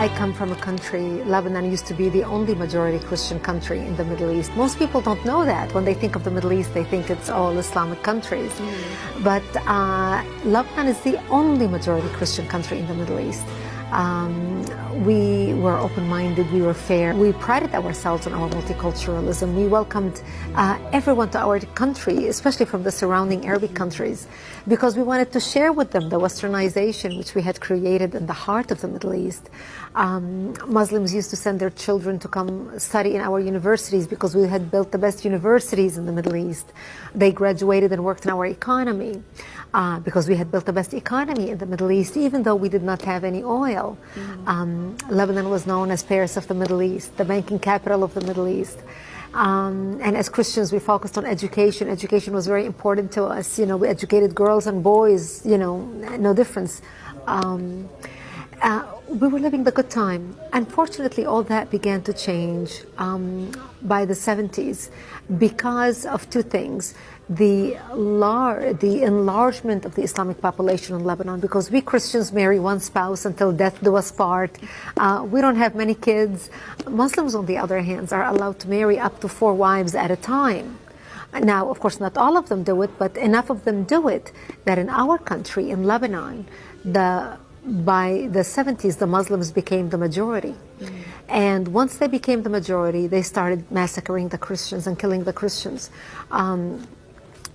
I come from a country, Lebanon used to be the only majority Christian country in the Middle East. Most people don't know that. When they think of the Middle East, they think it's all Islamic countries. But Lebanon is the only majority Christian country in the Middle East. We were open-minded, we were fair. We prided ourselves on our multiculturalism. We welcomed everyone to our country, especially from the surrounding Arabic countries, because we wanted to share with them the westernization which we had created in the heart of the Middle East. Muslims used to send their children to come study in our universities because we had built the best universities in the Middle East. They graduated and worked in our economy. Because we had built the best economy in the Middle East, even though we did not have any oil. Lebanon was known as Paris of the Middle East, the banking capital of the Middle East. And as Christians, we focused on education. Education was very important to us. You know, we educated girls and boys, you know, no difference. We were living the good time. Unfortunately, all that began to change by the 70s because of two things. The enlargement of the Islamic population in Lebanon, because we Christians marry one spouse until death do us part. We don't have many kids. Muslims, on the other hand, are allowed to marry up to 4 wives at a time. Now, of course, not all of them do it, but enough of them do it that in our country, in Lebanon, by the 70s, the Muslims became the majority. And once they became the majority, they started massacring the Christians and killing the Christians.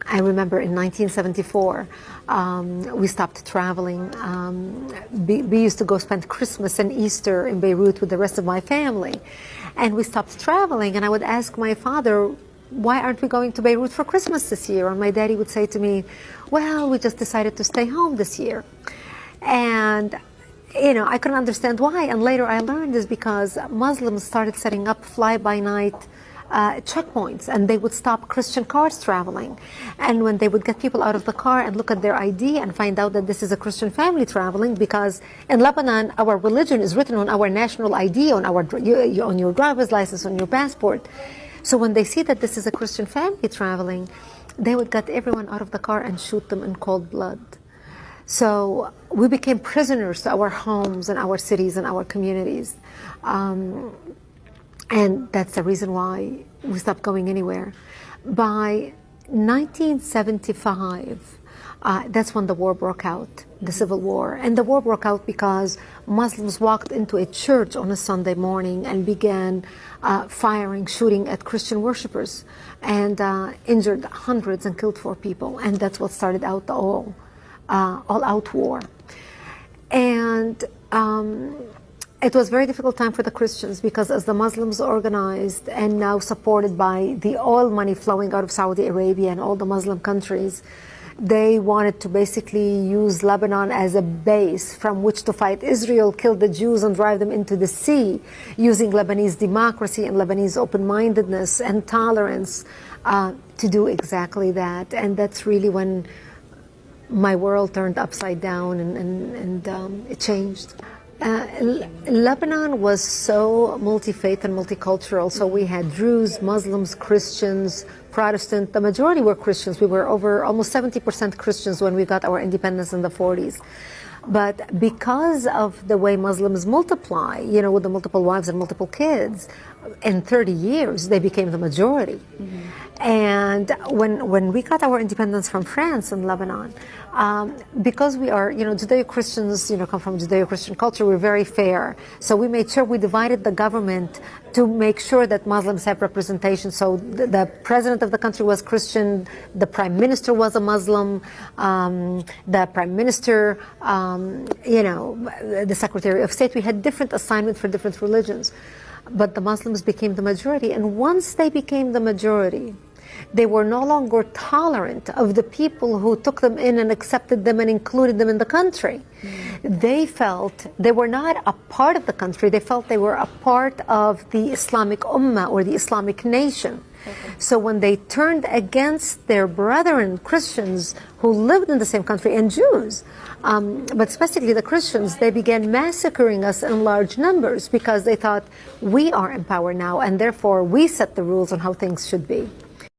I remember in 1974, we stopped traveling. We used to go spend Christmas and Easter in Beirut with the rest of my family. And we stopped traveling, and I would ask my father, why aren't we going to Beirut for Christmas this year? And my daddy would say to me, well, we just decided to stay home this year. And you know, I couldn't understand why. And later I learned is because Muslims started setting up fly-by-night checkpoints, and they would stop Christian cars traveling. And when they would get people out of the car and look at their ID and find out that this is a Christian family traveling, because in Lebanon our religion is written on our national ID, on your driver's license, on your passport. So when they see that this is a Christian family traveling, they would get everyone out of the car and shoot them in cold blood. So we became prisoners to our homes and our cities and our communities. And that's the reason why we stopped going anywhere. By 1975, that's when the war broke out, the civil war. And the war broke out because Muslims walked into a church on a Sunday morning and began shooting at Christian worshipers, and injured hundreds and killed 4 people. And that's what started out the all-out war. And it was a very difficult time for the Christians, because as the Muslims organized and now supported by the oil money flowing out of Saudi Arabia and all the Muslim countries, they wanted to basically use Lebanon as a base from which to fight Israel, kill the Jews and drive them into the sea, using Lebanese democracy and Lebanese open-mindedness and tolerance to do exactly that. And that's really when my world turned upside down and it changed. Lebanon was so multi-faith and multicultural. So we had Druze, Muslims, Christians, Protestant. The majority were Christians. We were over almost 70% Christians when we got our independence in the 40s. But because of the way Muslims multiply, you know, with the multiple wives and multiple kids, in 30 years, they became the majority. And when we got our independence from France in Lebanon, because we are, you know, Judeo-Christians, you know, come from Judeo-Christian culture, we're very fair. So we made sure we divided the government to make sure that Muslims have representation. So the president of the country was Christian, the prime minister was a Muslim, the prime minister, you know, the secretary of state. We had different assignments for different religions. But the Muslims became the majority. And once they became the majority, they were no longer tolerant of the people who took them in and accepted them and included them in the country. They felt they were not a part of the country. They felt they were a part of the Islamic Ummah or the Islamic nation. So when they turned against their brethren Christians who lived in the same country, and Jews, but specifically the Christians, they began massacring us in large numbers because they thought we are in power now, and therefore we set the rules on how things should be.